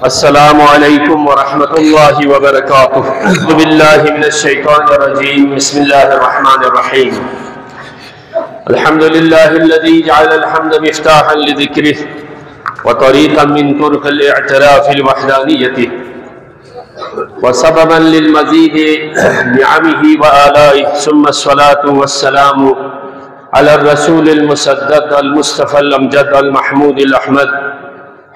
السلام علیکم ورحمۃ اللہ وبرکاتہ۔ اعوذ باللہ من الشیطان الرجیم، بسم اللہ الرحمن الرحیم۔ الحمد للہ الذی جعل الحمد مفتاحا لذکرہ وطریقا من طرق الاعتراف الوحدانیۃ وسببا للمزید نعمہ وآلائہ، ثم الصلاة والسلام علی الرسول المسدد المصطفى الامجد المحمود الاحمد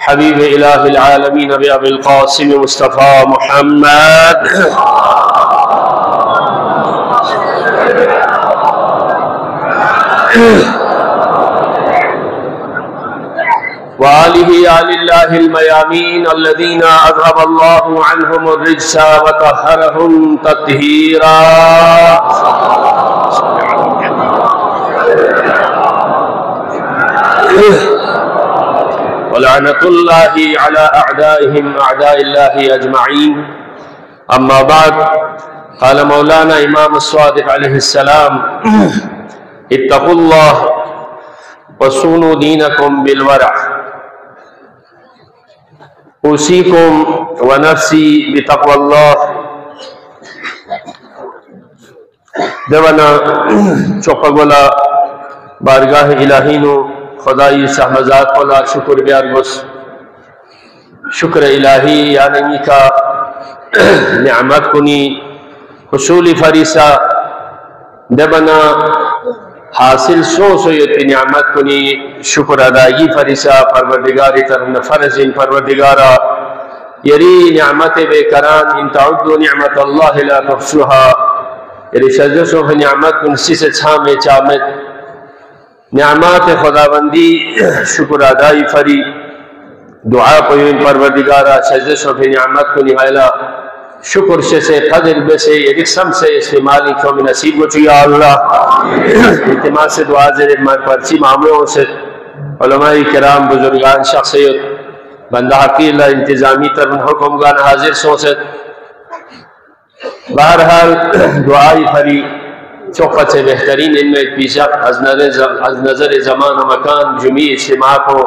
حبیب الہ العالمین ابی القاسم مصطفیٰ محمد وآلہ آل اللہ المیامین الذین اذهب اللہ عنہم الرجس وطہرہم تطہیرا۔ ولعنت اللہ علی اعدائہم اعداء اللہ اجمعین۔ اما بعد، قال مولانا امام الصادق علیہ السلام: اتقوا اللہ وصونوا دینکم بالورع، اوصیکم ونفسی بتقوی اللہ۔ دیوانا چوکا گولا بارگاہ الہینو خدای شہمزاد کولا شکر بیارگوس، شکر الہی یعنی کا نعمت کنی حصول فریسا دبنا حاصل سو سویتی نعمت کنی شکر ادائی فریسا پروردگاری ترن فرزن پروردگارا یری نعمت بے کران ان تعدو نعمت اللہ لا تحصوها، یری سجدسو فی نعمت کن سیسے چھامے چامت نعمات خداوندی شکر ادائی فری دعا قیوم پروردگارا سجدسو فی نعمت کنی غیلا شکر سے قدر بے سے یکسم سے استعمالی کیوں نصیب کو چاہیے اللہ۔ اعتماد سے دعا زیر پرچی معاملوں سے علماء کرام بزرگان شخصیت بندہ حقیر اللہ انتظامی ترمن حکمگان حاضر سوست بہرحال دعائی فری چوقت سے بہترین ان میں پیشک از نظر زمان و مکان جمعی اجتماع کو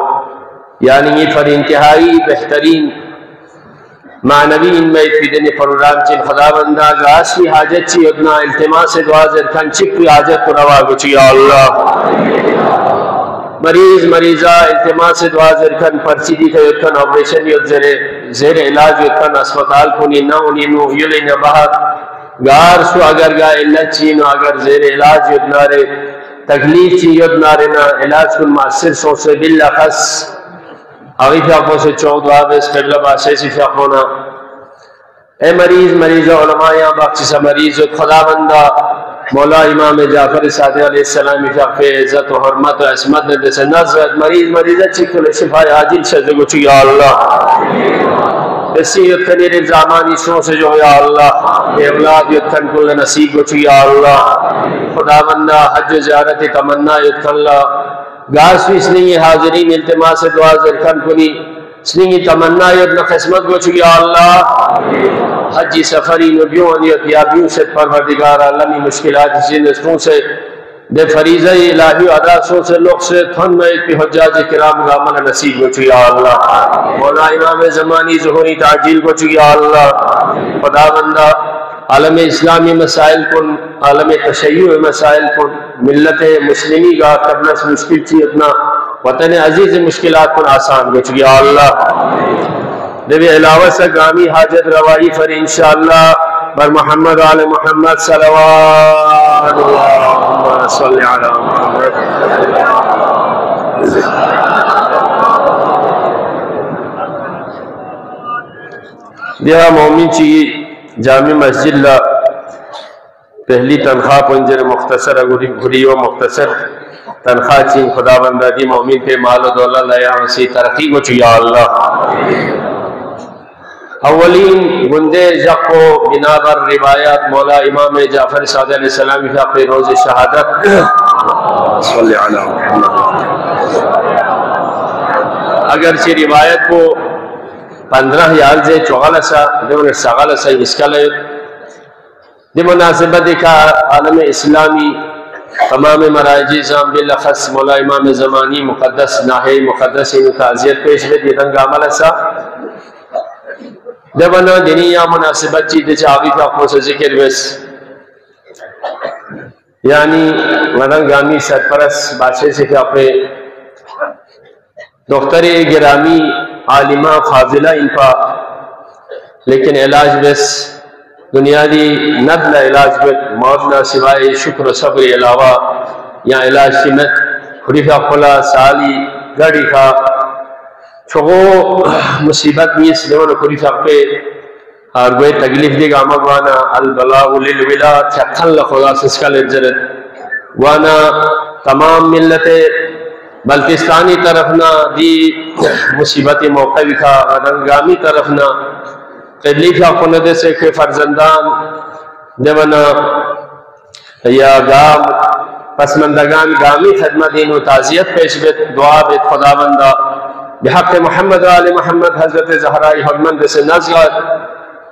یعنی یہ فری انتہائی بہترین معنوی ان میں اتفیدن پروگرام چل خداوندہ غاصلی حاجت چی ادنا التماس سے دعا زرکن چکی حاجت کو روا کو چی اللہ۔ مریض مریضہ التماس سے دعا زرکن پرچی دی کہ اتکن آپریشن یود زیر علاج اتکن اسپتال کنی نہ انہی نو یلی نہ بہت گار سو اگر گا علت چینو اگر زیر علاج یود نارے تکلیف چی یود نارے نا علاج کن مؤثر سو سے باللخص آگی فیاقوں سے چوک دعا بیس قبلہ باسیسی فیاقونا اے مریض مریضہ علماء یہاں باقی سا مریض خدا بندہ مولا امام جعفر صادق علیہ السلام فیاق عزت و حرمت و عصمت نے سے نظرت مریض مریضہ چکل شفا عاجل سے دگو یا اللہ۔ اسی یتکنی رفزامانی سو سے جو یا اللہ اولاد یتکن کل نصیب کو یا اللہ۔ خدا بندہ حج زیارت تمنا یتکن اللہ گاسوی سنگی حاضرین التماس سے دعا زرکن کنی سنگی تمنا یدن قسمت کو چکی اللہ۔ حجی سفری نبیون یتیابیوں سے پروردگارہ لمی مشکلات جسی نسخوں سے دے فریضہ الہی و ادا سو سے لوگ سے تھن میں پی حجاج کرام غامن نصیب کو چکی اللہ۔ مولا امام زمانی ظہوری تعجیل کو چکی اللہ۔ خدا بندہ عالم اسلامی مسائل کن عالم تشیع مسائل کن ملت مسلمی کا کرنا سے مشکل چی اتنا وطن عزیز مشکلات کن آسان گو چکی اللہ۔ نبی علاوہ سے گامی حاجت روائی فر انشاءاللہ بر محمد و آل محمد صلوات اللہم صلی علی محمد۔ دیہا مومن چی جامع مسجد لا پہلی تنخواہ پنجر مختصر گھری و مختصر تنخواہ چین خدا بندہ دی مومن پہ مال و دولہ لیا وسی ترقی کو چیا اللہ۔ اولین گندے جقو بنا بر روایات مولا امام جعفر صادق علیہ السلام فی روز شہادت صلی اللہ علیہ وسلم اگرچہ روایت کو 15,000 سے 44 دیونے سغالسا اسکالے دی مناسبت کا عالم اسلامی تمام مراجع زام بالخص مولا امام زمانی مقدس ناہی مقدس ان تعزیت پیش ہے دیدن گامل ایسا دبنا دینی یا مناسبت چیز چاہوی کا اپنوں سے ذکر بس یعنی مدن گامی سرپرس بادشاہ سے کہ اپنے دختر گرامی عالمہ فاضلہ ان کا لیکن علاج بس دنیا دی ندل علاج بس موتنا سوائے شکر و صبر علاوہ یا علاج سمت خریفہ خلا سالی گڑی کا چھوگو مصیبت میس لیون خریفہ پہ اور گوئے تکلیف دے گا مگوانا البلاء للولا تھکھن لخدا سسکا لجرت وانا تمام ملت بلتستانی طرفنا دی مصیبت موقع کا رنگامی طرفنا تکلیف خندے سے کہ فرزندان دیونا یا گام پسمندگان گامی خدمت دین و تعزیت پیش بیت دعا بیت خدا بندہ بحق محمد آل محمد حضرت زہرائی حرمند سے نزغت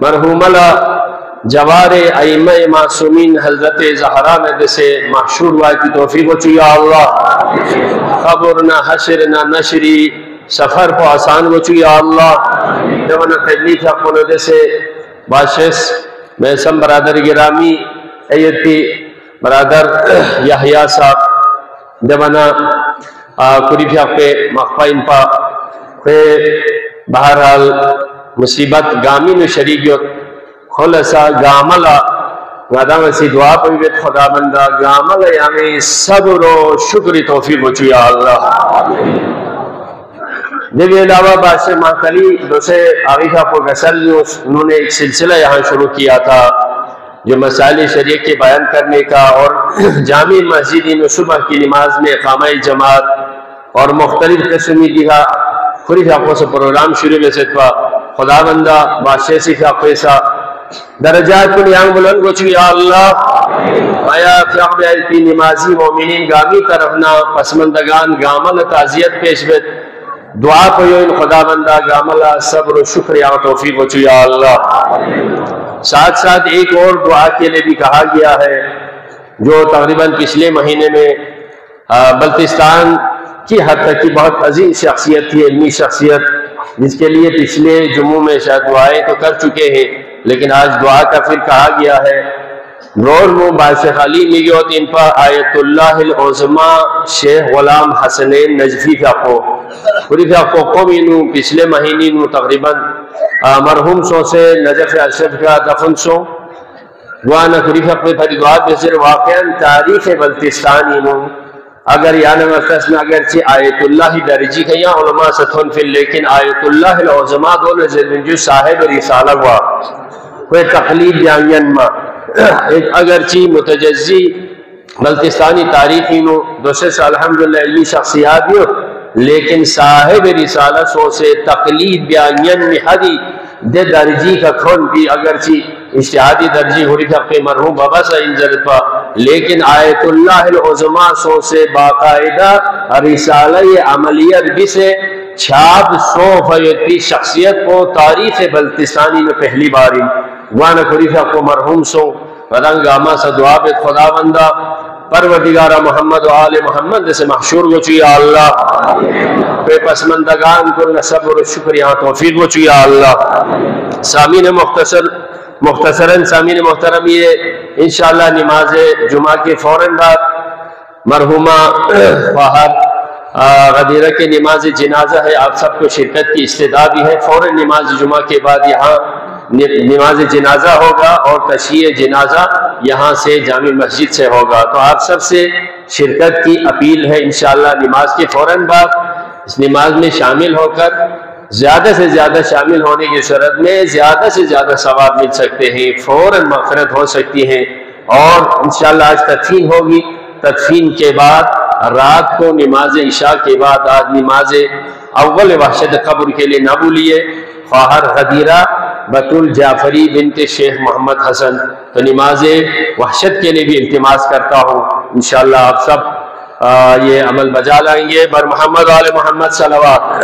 مرحوم اللہ جوار ائمہ معصومین حضرت زہرا میں سے محشور ہوا کی توفیق ہو یا اللہ خبر نہ حشر نہ نشری سفر کو آسان ہو یا اللہ دیونا تجلیف حقوق سے باشس میں سم برادر گرامی ایتی برادر یحییٰ صاحب دیونا قریف حق مخفہ ان پا بہرحال مصیبت گامی میں شریکیت خلصا گاملا غدام سی دعا پہ بیت خدا بندہ گاملا یعنی صبر و شکر توفیق ہو یا اللہ دیوی علاوہ بادشاہ مہتلی دوسرے آغیقہ کو غسل انہوں نے ایک سلسلہ یہاں شروع کیا تھا جو مسائل شریعت کے بیان کرنے کا اور جامع مسجد صبح کی نماز میں اقامہ جماعت اور مختلف قسمی دیگا خریف حقوں سے پروگرام شروع میں سے خدا بندہ بادشاہ سے پیسہ درجات کو نیام بلند کو یا اللہ آیا فیاق بیعتی نمازی مومنین گامی طرفنا پسمندگان گامل تعزیت پیش بیت دعا کو ان خدا بندہ گامل صبر و شکر یا توفیق کو یا اللہ ساتھ ساتھ ایک اور دعا کے لئے بھی کہا گیا ہے جو تقریباً پچھلے مہینے میں بلتستان کی حد تک کی بہت عظیم شخصیت تھی علمی شخصیت جس کے لیے پچھلے جمعوں میں شاید دعائیں تو کر چکے ہیں لیکن آج دعا کا پھر کہا گیا ہے رول مو بادشاہ علی میگوت ان پر آیت اللہ العظمہ شیخ غلام حسنین نجفی فیاقو پوری فیاقو قوم انہوں پچھلے مہینے انہوں تقریباً مرحوم سو سے نجف اشرف کا دفن سو دعانا پوری فیاقو پھر دعا بزر واقعاً تاریخ بلتستان انہوں اگر یعنی مختص میں اگرچہ آیت اللہ درجی کا یا علماء ستھن فی لیکن آیت اللہ العظمہ دول جو صاحب رسالہ ہوا کوئی تقلید جانین ما ایک اگرچہ متجزی بلتستانی تاریخی نو دوسرے سے الحمدللہ علمی شخصیات نو لیکن صاحب رسالہ سو سے تقلید بیانین میں حدی دے درجی کا کھون بھی اگرچہ اشتہادی درجی ہو رہی تھا مرحوم بابا سا انجلت پا لیکن آیت اللہ العظمہ سو سے باقاعدہ رسالہ عملیت بھی سے چھاپ سو فیتی شخصیت کو تاریخ بلتستانی میں پہلی باری وانا خریفہ کو مرحوم سو رنگ آما سا دعا بیت خدا بندہ پروردگارہ محمد و آل محمد سے محشور گو چویا اللہ پہ پسمندگان کل صبر و شکریہ توفیق گو چویا اللہ سامین مختصراً سامین محترم یہ انشاءاللہ نماز جمعہ کے فوراً بعد مرحومہ فہد غدیرہ کے نماز جنازہ ہے آپ سب کو شرکت کی استدعا بھی ہے فوراً نماز جمعہ کے بعد یہاں نماز جنازہ ہوگا اور تشییع جنازہ یہاں سے جامع مسجد سے ہوگا تو آپ سب سے شرکت کی اپیل ہے انشاءاللہ نماز کے فوراً بعد اس نماز میں شامل ہو کر زیادہ سے زیادہ شامل ہونے کی صورت میں زیادہ سے زیادہ ثواب مل سکتے ہیں فوراً مغفرت ہو سکتی ہے اور انشاءاللہ آج تدفین ہوگی تدفین کے بعد رات کو نماز عشاء کے بعد آج نماز اول وحشت قبر کے لیے نہ بھولیے خواہر غدیرہ بطول جعفری بنت شیخ محمد حسن تو نماز وحشت کے لیے بھی التماس کرتا ہوں انشاءاللہ آپ سب یہ عمل بجا لائیں گے بر محمد آل محمد صلوات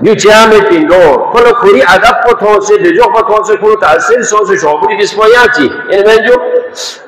Diciamo tindo, quello kuri adab ko thon se dejo ko thon se kuru ta'sir so se shobri dispoyachi. In jo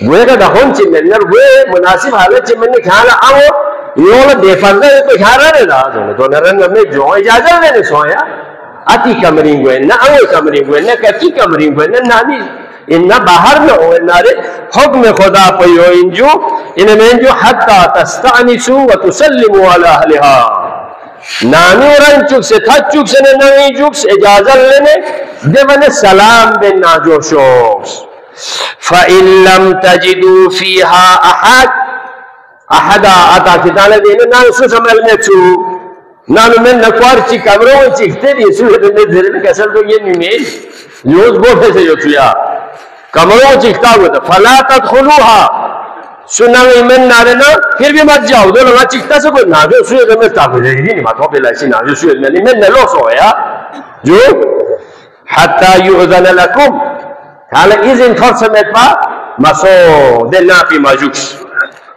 gue ka dahon cimennya gue munasib halat cimennya khala awo yola defanda itu khala da to naran me jo ijazat ne soya ati kamarin gue na awo kamarin gue na kati kamarin gue na nani inna bahar na ho nare hukm khuda pe yo inju inmen jo hatta tastanisu wa tusallimu ala ahliha nani oran chuk se thachuk se ne nani juk ijazat lene devane salam ben najoshos فَإِن لَمْ تَجِدُوا فِيهَا أَحَدًا أَتَا كِتَالَ دِينَ نَانُ سُسَمَ الْمَتْسُو نَانُ مَنْ نَقْوَارِ چِي کمروں چِکتے دی سُوہد میں دھرن کسل تو یہ نمیل use بوٹے سے جو چیا کمروں چِکتا ہوتا فَلَا تَدْخُلُوهَا سُنَنْ من نارنا پھر بھی مت جاؤ دو لگا چِکتا سے کوئی ناجو سُوہد میں تاکو دے دی ماتوں پہ لائسی ناجو سُوہد میں من نلو سویا جو حَتَّى يُعْذَنَ لَكُمْ حالا izin forsamet pa maso del nafi majuks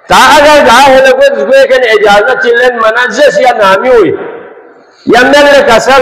ta agar gahe lagos gue kan ijazat chilen manazes ya nami hui ya mele kasal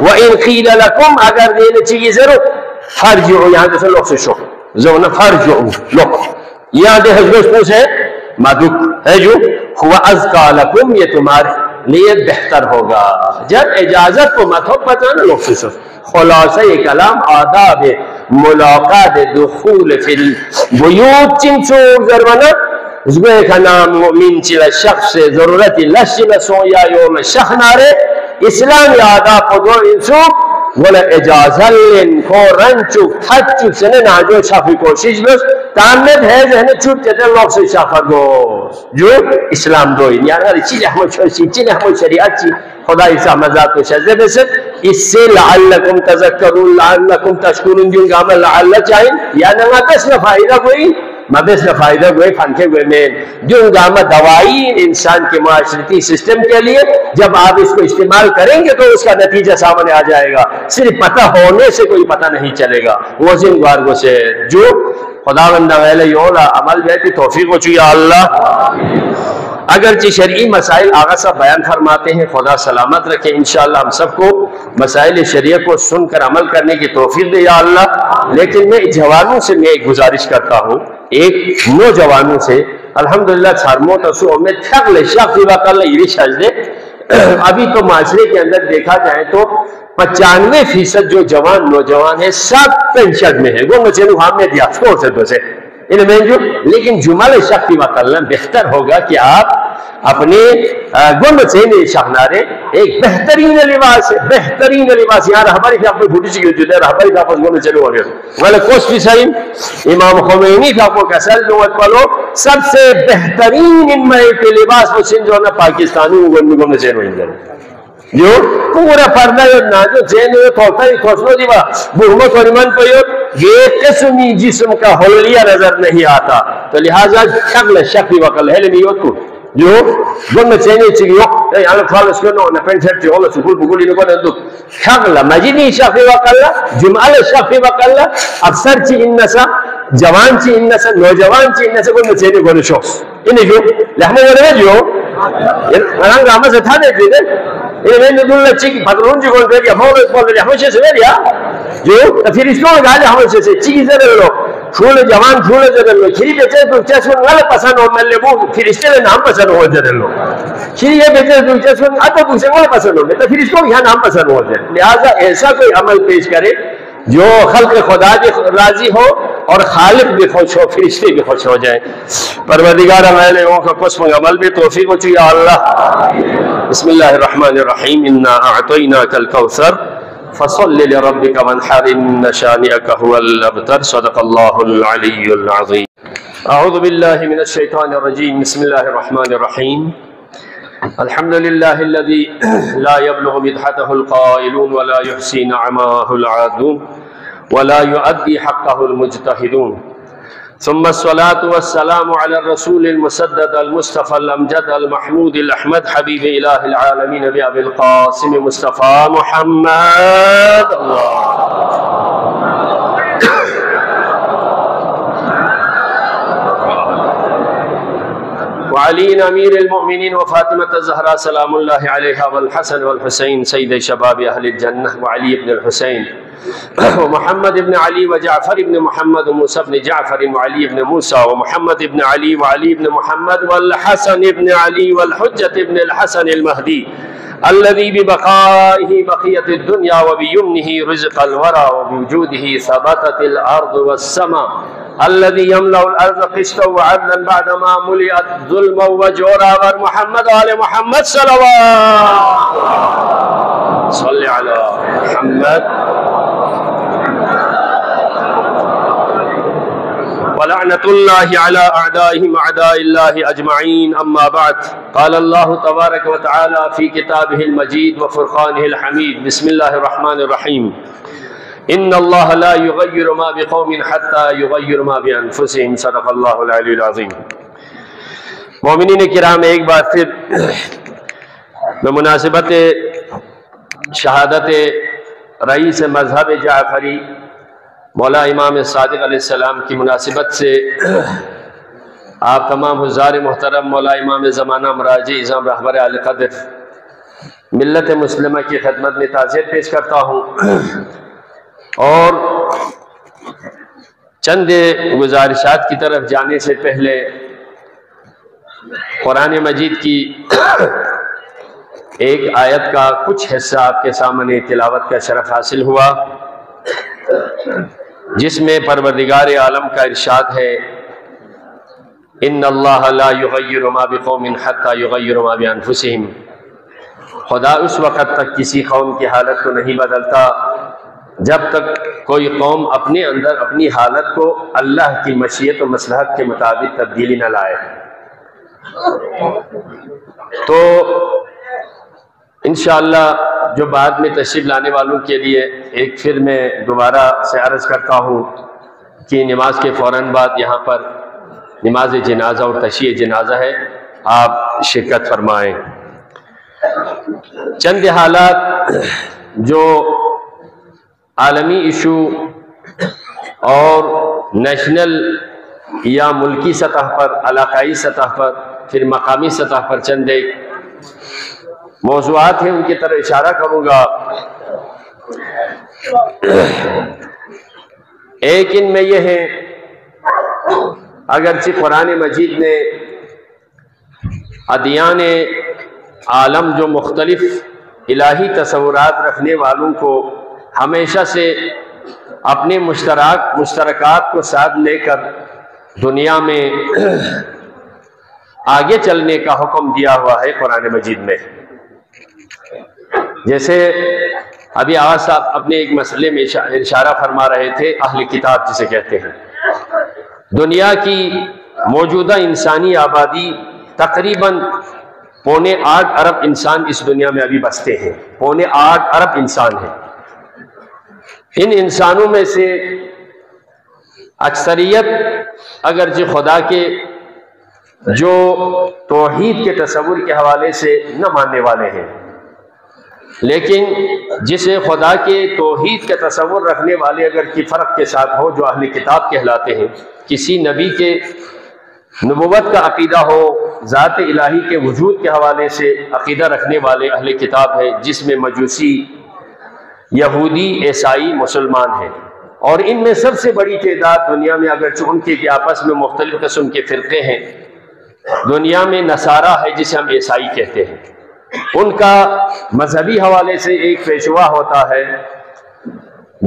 وَإِنْ قِيلَ لَكُمْ اگر دینے چاہیے ضرور فَارْجِعُوا یہاں دے سے لوگ سے شو زونہ فَارْجِعُوا لوگ یہاں دے حضرت پوچھ ہے مدک ہے جو هُوَ أَزْكَى لَكُمْ یہ تمہارے لیے بہتر ہوگا جب اجازت کو مت ہو پتہ نہ لوگ سے شو خلاصہ یہ کلام آداب ملاقات دخول فی البیوت چنچور ضرورنا زگوے کا نام مؤمن چلا شخص سے ضرورت لشنا سویا یوم شخ نارے اسلامی آداب پدو انسو ولا اجازلن کو رنچو تھچو سنے ناجو شافی کوشش بس تامد ہے ذہن چھوٹ چتے لوگ سے شافر گوز جو اسلام دوئی یعنی اگر چیز احمد شرسی چیز احمد شریعت چی خدا عیسیٰ مزاد کو شہزے بسر اس سے لعلکم تذکرون لعلکم تشکرون جن کا عمل لعلہ چاہیں یعنی اگر بس فائدہ کوئی مبس فائدہ ہوئے پھنکے ہوئے میں جو انگامہ دوائی انسان کے معاشرتی سسٹم کے لیے جب آپ اس کو استعمال کریں گے تو اس کا نتیجہ سامنے آ جائے گا صرف پتہ ہونے سے کوئی پتہ نہیں چلے گا وہ زنگوارگوں سے جو خداوند ویلے یولا عمل بیتی توفیق ہو چاہیے اللہ اگرچہ شرعی مسائل آغا صاحب بیان فرماتے ہیں خدا سلامت رکھیں انشاءاللہ ہم سب کو مسائل شریعہ کو سن کر عمل کرنے کی توفیق دے یا اللہ لیکن میں جوانوں سے میں ایک گزارش کرتا ہوں ایک نوجوانوں سے الحمدللہ سارموت اسو میں تھگل شخصی وقت اللہ یہ شاج دے ابھی تو معاشرے کے اندر دیکھا جائے تو 95% جو جوان نوجوان ہیں سب پینشن میں ہے وہ مجھے ہم نے دیا سکور سے دو سے لیکن جمال شخصی وقت اللہ بہتر ہوگا کہ آپ اپنے گنڈ سے شاہنارے ایک بہترین لباس ہے بہترین لباس یہاں رہبری کا اپنے بھوٹی چکی ہوتی ہے رہبری کا اپنے گنڈ چلو آگے والا کوش بھی سائم امام خمینی کا اپنے کسل دوت پالو سب سے بہترین ان میں کے لباس وہ سن جو نا پاکستانی گنڈ چلو ہی جو پورا پردہ ناجو چین ہوئے کھوتا ہی کھوچنو دیوا بہمت و رمان پیو یہ قسمی جسم کا حلیہ نظر نہیں آتا تو لہذا شکل شکلی وقل ہے لمیوت کو جو گن چینی چگی یعنی خالص کنو نا پینسر چی اللہ سکول بگولی نکو ندو شکل مجینی شکلی وقل جمعال شکلی وقل اکثر چی انسا جوان چی انسا نوجوان چی انسا گن چینی گن شخص انہی جو لحمہ ورمہ جو مرانگ رحمہ سے تھا دیکھ لیتے یہ میں نے دلنا چیکی پترون جی کون کہتی ہے ہمارے اس بولتے ہیں ہمیں سے میریا جو پھر اس کو گا جا ہمیں سے چیکی زدر لو چھول جوان چھول زدر لو کھری بیچے تو چیسون غلط پسند ہو ملے وہ پھر اس کے لئے نام پسند ہو زدر لو کھری یہ بیچے تو چیسون آتا تو اسے غلط پسند ہو تو پھر اس کو یہاں نام پسند ہو زدر لہذا ایسا کوئی عمل پیش کرے جو خلق خدا بھی راضی ہو اور خالق بھی خوش ہو فرشتے بھی خوش ہو جائیں پروردگار ہمیں ان کا قسم عمل بھی توفیق ہو چاہیے اللہ بسم اللہ الرحمن الرحیم انا اعطیناک الکوثر فصل لربک وانحر ان شانئک هو الابتر صدق اللہ العلی العظیم اعوذ باللہ من الشیطان الرجیم بسم اللہ الرحمن الرحیم الحمد لله الذي لا يبلغ مدحته القائلون ولا يحصي نعماه العادون ولا يؤدي حقه المجتهدون ثم الصلاة والسلام على الرسول المسدد المصطفى الأمجد المحمود الأحمد حبيب إله العالمين بأبي القاسم مصطفى محمد الله وعلي أمير المؤمنين وفاطمة الزهراء سلام الله عليها والحسن والحسين سيد شباب أهل الجنة وعلي بن الحسين ومحمد بن علي وجعفر بن محمد وموسى بن جعفر وعلي بن موسى ومحمد بن علي وعلي بن محمد والحسن بن علي والحجة بن الحسن المهدي الذي ببقائه بقية الدنيا وبيمنه رزق الورى وبوجوده ثبتت الأرض والسماء الذي يملأ الأرض قسطا وعدلا بعدما ملئت ظلما وجورا محمد وآل محمد صلوات صل على محمد ولعنة الله على أعدائهم أعداء الله أجمعين أما بعد قال الله تبارك وتعالى في كتابه المجيد وفرقانه الحميد بسم الله الرحمن الرحيم إن الله لا يغير ما بقوم حتى يغير ما بأنفسهم صدق الله العلي العظيم مومنین کرام ایک بار پھر بمناسبت شہادت رئیس مذہب جعفری مولا امام صادق علیہ السلام کی مناسبت سے آپ تمام حضار محترم مولا امام زمانہ مراجع اعظم رہبر اعلی قدر ملت مسلمہ کی خدمت میں تعزیت پیش کرتا ہوں اور چند گزارشات کی طرف جانے سے پہلے قرآن مجید کی ایک آیت کا کچھ حصہ آپ کے سامنے تلاوت کا شرف حاصل ہوا، جس میں پروردگار عالم کا ارشاد ہے ان اللہ لا یغیر ما بقوم حتی یغیروا ما بانفسہم، خدا اس وقت تک کسی قوم کی حالت کو نہیں بدلتا جب تک کوئی قوم اپنے اندر اپنی حالت کو اللہ کی مشیت و مصلحت کے مطابق تبدیلی نہ لائے۔ تو انشاءاللہ جو بعد میں تشریف لانے والوں کے لیے ایک پھر میں دوبارہ سے عرض کرتا ہوں کہ نماز کے فوراً بعد یہاں پر نماز جنازہ اور تشییع جنازہ ہے، آپ شرکت فرمائیں۔ چند حالات جو عالمی ایشو اور نیشنل یا ملکی سطح پر، علاقائی سطح پر، پھر مقامی سطح پر چند ایک موضوعات ہیں، ان کی طرف اشارہ کروں گا۔ ایک ان میں یہ ہے، اگرچہ قرآن مجید نے ادیان عالم جو مختلف الہی تصورات رکھنے والوں کو ہمیشہ سے اپنے مشترکات کو ساتھ لے کر دنیا میں آگے چلنے کا حکم دیا ہوا ہے قرآن مجید میں۔ جیسے ابھی آج صاحب اپنے ایک مسئلے میں اشارہ فرما رہے تھے، اہل کتاب جسے کہتے ہیں۔ دنیا کی موجودہ انسانی آبادی تقریباً 8.25 ارب انسان اس دنیا میں ابھی بستے ہیں، 8.25 ارب انسان ہیں۔ ان انسانوں میں سے اکثریت اگرچہ خدا کے جو توحید کے تصور کے حوالے سے نہ ماننے والے ہیں، لیکن جسے خدا کے توحید کے تصور رکھنے والے اگر کی فرق کے ساتھ ہو، جو اہل کتاب کہلاتے ہیں، کسی نبی کے نبوت کا عقیدہ ہو، ذات الہی کے وجود کے حوالے سے عقیدہ رکھنے والے اہل کتاب ہیں، جس میں مجوسی، یہودی، عیسائی، مسلمان ہیں۔ اور ان میں سب سے بڑی تعداد دنیا میں، اگرچہ ان کے آپس میں مختلف قسم کے فرقے ہیں، دنیا میں نصارہ ہے جسے ہم عیسائی کہتے ہیں۔ ان کا مذہبی حوالے سے ایک پیشوا ہوتا ہے،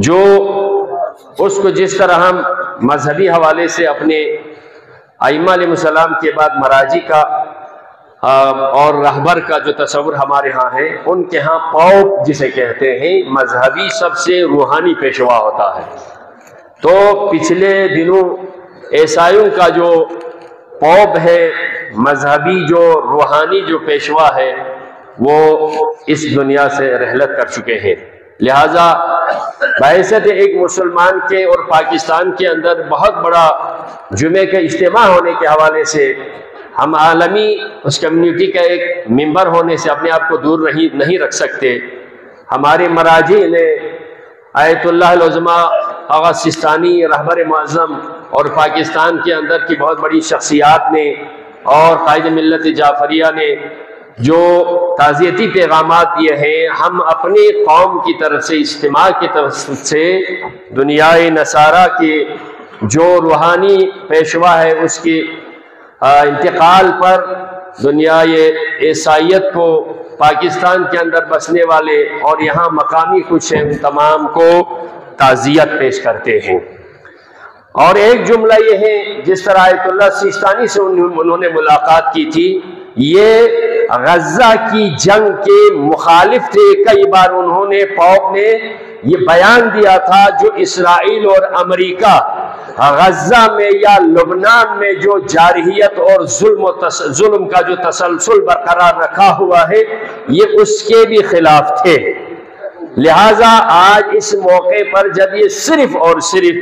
جو اس کو جس طرح ہم مذہبی حوالے سے اپنے ائمہ علیہ السلام کے بعد مراجی کا اور رہبر کا جو تصور ہمارے ہاں ہے، ان کے ہاں پوپ جسے کہتے ہیں، مذہبی سب سے روحانی پیشوا ہوتا ہے۔ تو پچھلے دنوں عیسائیوں کا جو پوپ ہے، مذہبی جو روحانی جو پیشوا ہے، وہ اس دنیا سے رحلت کر چکے ہیں۔ لہٰذا بحیثیت ایک مسلمان کے اور پاکستان کے اندر بہت بڑا جمعے کے اجتماع ہونے کے حوالے سے ہم عالمی اس کمیونٹی کا ایک ممبر ہونے سے اپنے آپ کو دور نہیں رکھ سکتے۔ ہمارے مراجع نے آیت اللہ العظمہ آغا سستانی رہبر معظم اور پاکستان کے اندر کی بہت بڑی شخصیات نے اور قائد ملت جعفریہ نے جو تعزیتی پیغامات دیے ہیں، ہم اپنی قوم کی طرف سے اجتماع کی طرف سے دنیائے نصارہ کے جو روحانی پیشوا ہے اس کی انتقال پر دنیائے عیسائیت کو، پاکستان کے اندر بسنے والے اور یہاں مقامی کچھ ہیں، ان تمام کو تعزیت پیش کرتے ہیں۔ اور ایک جملہ یہ ہے، جس طرح آیت اللہ سیستانی سے انہوں نے ملاقات کی تھی، یہ غزہ کی جنگ کے مخالف تھے۔ کئی بار انہوں نے پوپ نے یہ بیان دیا تھا، جو اسرائیل اور امریکہ غزہ میں یا لبنان میں جو جارحیت اور ظلم کا جو تسلسل برقرار رکھا ہوا ہے، یہ اس کے بھی خلاف تھے۔ لہٰذا آج اس موقع پر جب یہ صرف اور صرف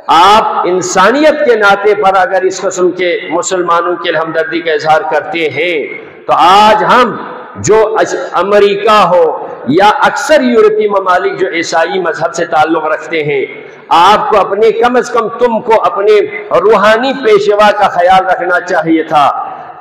آپ انسانیت کے ناطے پر اگر اس قسم کے مسلمانوں کے ہمدردی کا اظہار کرتے ہیں، تو آج ہم جو امریکہ ہو یا اکثر یورپی ممالک جو عیسائی مذہب سے تعلق رکھتے ہیں، آپ کو اپنے کم از کم تم کو اپنے روحانی پیشوا کا خیال رکھنا چاہیے تھا۔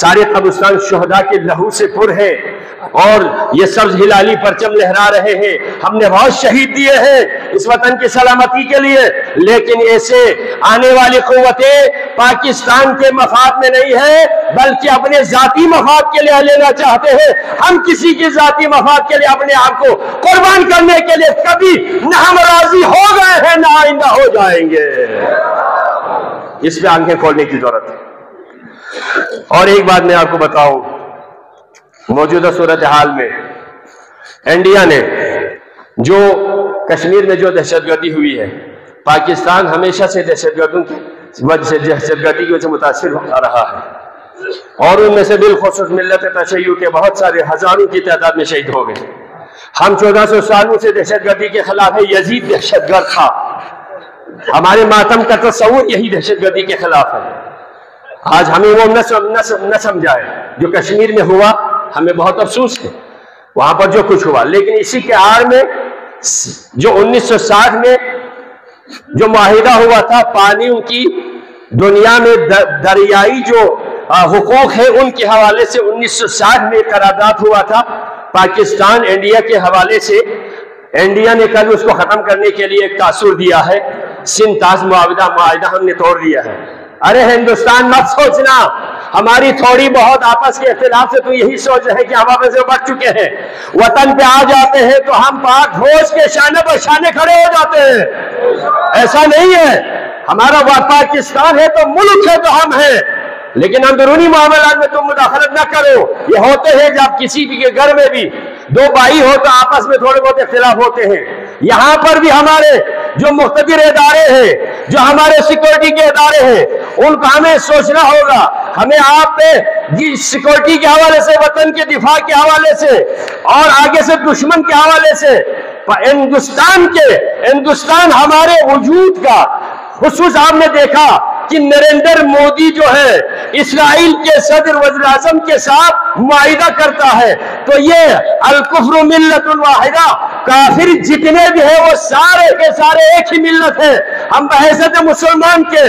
سارے قبرستان شہداء کے لہو سے پر ہے اور یہ سبز ہلالی پرچم لہرا رہے ہیں. ہم نے بہت شہید دیے ہیں اس وطن کی سلامتی کے لیے، لیکن ایسے آنے والی قوتیں پاکستان کے مفاد میں نہیں ہے بلکہ اپنے ذاتی مفاد کے لیے لینا چاہتے ہیں. ہم کسی کی ذاتی مفاد کے لیے اپنے آپ کو قربان کرنے کے لیے کبھی نہ ہم راضی ہو گئے ہیں نہ آئندہ ہو جائیں گے. اس پہ آنکھیں کھولنے کی ضرورت ہے. اور ایک بات میں آپ کو بتاؤں، موجودہ صورتحال میں انڈیا نے جو کشمیر میں جو دہشت گردی ہوئی ہے، پاکستان ہمیشہ سے دہشت گردی کی وجہ سے متاثر رہا ہے اور ان میں سے بالخصوص ملت تشیع کے بہت سارے ہزاروں کی تعداد میں شہید ہو گئے. ہم 1400 سالوں سے دہشت گردی کے خلاف ہے. یزید دہشت گرد تھا، ہمارے ماتم کا تصور یہی دہشت گردی کے خلاف ہے. آج ہمیں وہ نہ سمجھائے. جو کشمیر میں ہوا ہمیں بہت افسوس ہے، وہاں پر جو کچھ ہوا، لیکن اسی کے آڑ میں جو 1960 میں جو معاہدہ ہوا تھا پانیوں کی دنیا میں دریائی جو حقوق ہے ان کے حوالے سے 1960 میں قرارداد ہوا تھا پاکستان انڈیا کے حوالے سے. انڈیا نے کل اس کو ختم کرنے کے لیے ایک تاثر دیا ہے. سنتاز معاہدہ ہم نے توڑ دیا ہے. ارے ہندوستان مت سوچنا ہماری تھوڑی بہت آپس کے اختلاف سے تو یہی سوچ رہے کہ ہم آپس سے بڑھ چکے ہیں. وطن پہ آ جاتے ہیں تو ہم پاک فوج کے شانے پر شانے کھڑے ہو جاتے ہیں. ایسا نہیں ہے. ہمارا پاکستان ہے تو ملک ہے تو ہم ہیں، لیکن اندرونی معاملات میں تم مداخلت نہ کرو. یہ ہوتے ہیں جب کسی بھی کے گھر میں بھی دو بھائی ہو تو آپس میں تھوڑے بہت اختلاف ہوتے ہیں. یہاں پر بھی ہمارے جو مقتدر ادارے ہیں، جو ہمارے سیکورٹی کے ادارے ہیں، ان کو ہمیں سوچنا ہوگا. ہمیں آپ پہ سیکورٹی کے حوالے سے، وطن کے دفاع کے حوالے سے اور آگے سے دشمن کے حوالے سے ہندوستان ہمارے وجود کا خصوص آپ نے دیکھا کہ نریندر مودی جو ہے اسرائیل کے صدر وزیر اعظم کے ساتھ معاہدہ کرتا ہے تو یہ الکفر ملت الواحدہ، کافر جتنے بھی ہیں وہ سارے کے سارے ایک ہی ملت ہیں. ہم بحیثیت مسلمان کے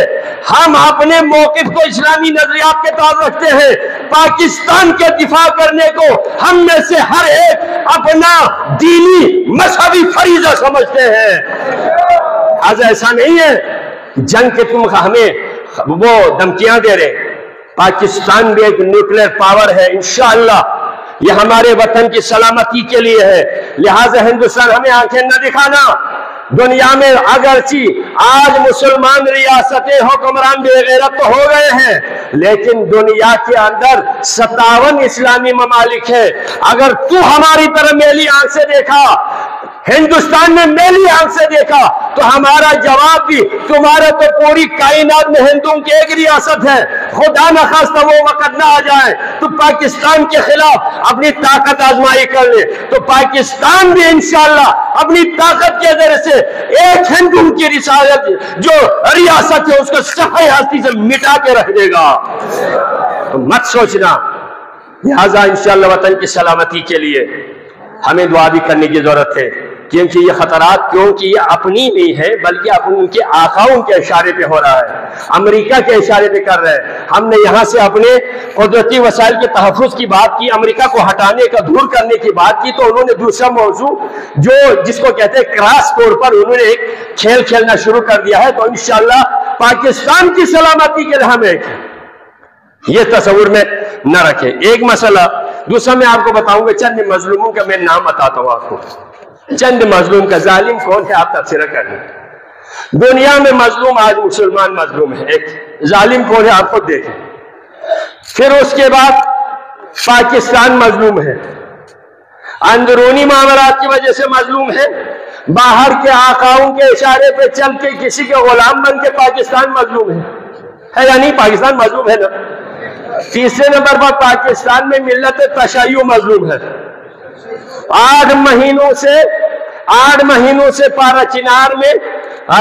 ہم اپنے موقف کو اسلامی نظریات کے تحت رکھتے ہیں. پاکستان کے دفاع کرنے کو ہم میں سے ہر ایک اپنا دینی مذہبی فریضہ سمجھتے ہیں. آج ایسا نہیں ہے جنگ کے تم ہمیں وہ دھمکیاں دے رہے. پاکستان بھی ایک نیوکلیر پاور ہے، انشاءاللہ یہ ہمارے وطن کی سلامتی کے لیے ہے. لہٰذا ہندوستان ہمیں آنکھیں نہ دکھانا. دنیا میں اگرچہ آج مسلمان ریاستیں حکمران بے غیرت تو ہو گئے ہیں، لیکن دنیا کے اندر 57 اسلامی ممالک ہے. اگر تو ہماری طرح میلی آنکھ سے دیکھا، ہندوستان میں میلی آنکھ سے دیکھا، تو ہمارا جواب بھی تمہارے تو پوری کائنات میں ہندوؤں کی ایک ریاست ہے. خدا نخواستہ وہ وقت نہ آ جائے تو پاکستان کے خلاف اپنی طاقت آزمائی کر لے تو پاکستان بھی انشاءاللہ اپنی طاقت کے ذریعے سے ایک ہندو کی رسالت جو ریاست ہے اس کو صفحہ ہستی سے مٹا کے رکھ دے گا. تو مت سوچنا. لہذا انشاءاللہ وطن کی سلامتی کے لیے ہمیں دعا بھی کرنے کی ضرورت ہے، کیونکہ یہ خطرات کیونکہ یہ اپنی نہیں ہے بلکہ ان کے آقاؤں کے اشارے پہ ہو رہا ہے، امریکہ کے اشارے پہ کر رہے ہیں. ہم نے یہاں سے اپنے قدرتی وسائل کے تحفظ کی بات کی، امریکہ کو ہٹانے کا دور کرنے کی بات کی، تو انہوں نے دوسرا موضوع جو جس کو کہتے ہیں کراس کور پر انہوں نے ایک کھیل کھیلنا شروع کر دیا ہے. تو انشاءاللہ پاکستان کی سلامتی کے لیے ہمیں یہ تصور میں نہ رکھے. ایک مسئلہ. دوسرا میں آپ کو بتاؤں گا چند مظلوموں کا میں نام بتاتا ہوں آپ کو. چند مظلوم کا ظالم کون ہے آپ تبصرہ کریں. دنیا میں مظلوم آج مسلمان مظلوم ہے. ایک ظالم کون ہے آپ خود دیکھیں. پھر اس کے بعد پاکستان مظلوم ہے، اندرونی معاملات کی وجہ سے مظلوم ہے، باہر کے آقاؤں کے اشارے پہ چل کے کسی کے غلام بن کے پاکستان مظلوم ہے یا نہیں؟ پاکستان مظلوم ہے نا. تیسرے نمبر پر پاکستان میں ملت تشیع مظلوم ہے. 8 مہینوں سے پارا چنار میں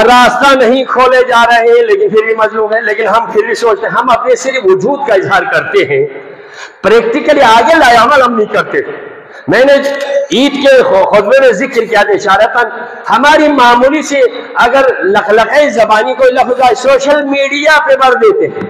راستہ نہیں کھولے جا رہے ہیں لیکن پھر بھی مظلوم ہے. لیکن ہم پھر بھی سوچتے ہیں ہم اپنے صرف وجود کا اظہار کرتے ہیں، پریکٹیکلی آگے لائے عمل ہم نہیں کرتے. میں نے عید کے خطبے میں ذکر کیا تھا اشارتاً، ہماری معمولی سے اگر لخلقۂ زبانی کوئی لفظ آئے سوشل میڈیا پہ بھر دیتے ہیں.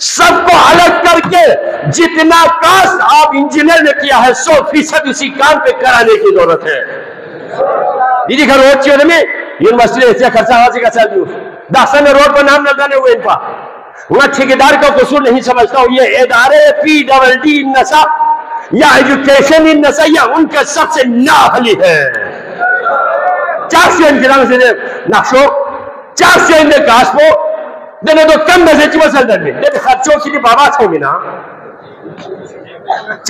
سب کو الگ کر کے جتنا کاسٹ آپ انجینئر نے کیا ہے 100% اسی کام پہ کرانے کی ضرورت ہے. دیدی گھر روڈ چیئر میں یونیورسٹی ایسے خرچہ حاصل کا چل دیو داستان میں روڈ پر نام لگانے ہوئے ان پر وہاں ٹھیکیدار کا قصور نہیں سمجھتا ہوں. یہ ادارے PWD نسا یا ایجوکیشن نسا یا ان کا سب سے نااہلی ہے. چاک سے انجرام سے نقشو چاک سے اندر کاسپو دینے تو کم میں سے چی مسل در میں دینے خرچوں کی بابا چھو میں نا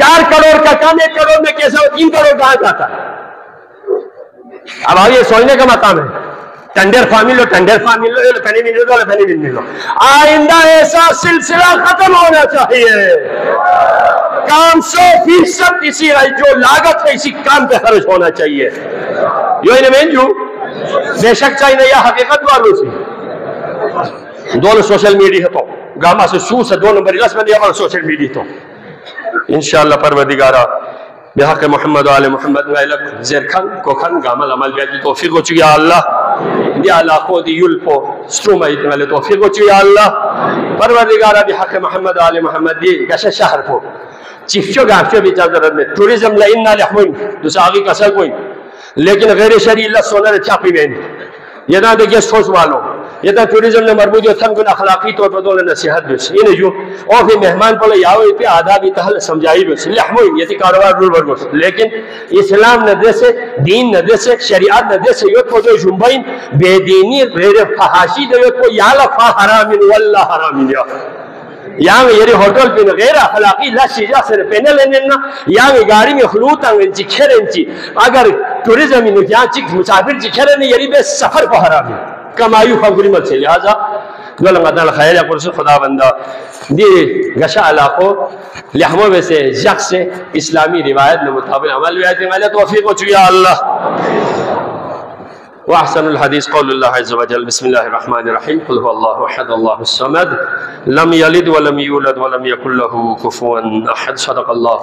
4 کروڑ کا کام 1 کروڑ میں کیسا 3 کروڑ کہاں جاتا ہے. اب آئیے یہ سوچنے کا مقام ہے. ٹنڈر فارمی لو پہنی مل لو آئندہ ایسا سلسلہ ختم ہونا چاہیے. کام 100% اسی جو لاگت ہے اسی کام پہ خرچ ہونا چاہیے. یہ انہیں میں جو بے شک چاہیے یا حقیقت والوں سے دونوں سوشل میڈیا تو گاما سے سو سے 2 نمبر 10 میں دیا پر سوشل میڈیا تو انشاءاللہ پروردگارہ بحق محمد و آل محمد ویلک زیر کھن کو کھن گامل عمل بیادی توفیق ہو چکی اللہ دی علاقوں دی یلپو ستروم ایت ملے توفیق ہو چکی اللہ پروردگارہ بحق محمد و آل محمد دی گشہ شہر کو چیفچو گافچو بھی چاہتا میں ٹوریزم لئینا لحموین دوسرا آگی کسر کوئی لیکن غیر شریع اللہ سونا رچا پی بین یہ نا دے گیسٹ ہاؤس والوں یہ نا ٹوریزم نے مربوط ہے تھنگن اخلاقی طور پر دولے نصیحت بیس یہ جو اور پھر مہمان پڑھے یاوی پہ آدابی تحل سمجھائی بیس لحموین یہ تھی کاروبار رول برگوس لیکن اسلام ندرے سے دین ندرے سے شریعت ندرے سے یوت کو جو جنبین بے دینی غیر فحاشی دے یوت کو یا لفا حرامین واللہ حرامین یہاں میں یہ ہوٹل پہ غیر اخلاقی لا شیجا سے پہنے لینے نا یہاں میں گاڑی میں خلوط آنگن چی کھرن چی اگر ٹوریزم میں یہاں چک مسافر چی کھرن یہ بے سفر کو حرام ہے کمایو فنگری مل سے لہذا دولنگا تعالی خیر یا قرص خدا بندہ دی گشا علاقوں لحموں میں سے جخ سے اسلامی روایت میں مطابق عمل بیاتی میں توفیق ہو چکی اللہ. وأحسن الحديث قول الله عز وجل بسم الله الرحمن الرحيم قل هو الله أحد الله الصمد لم يلد ولم يولد ولم يكن له كفوا أحد صدق الله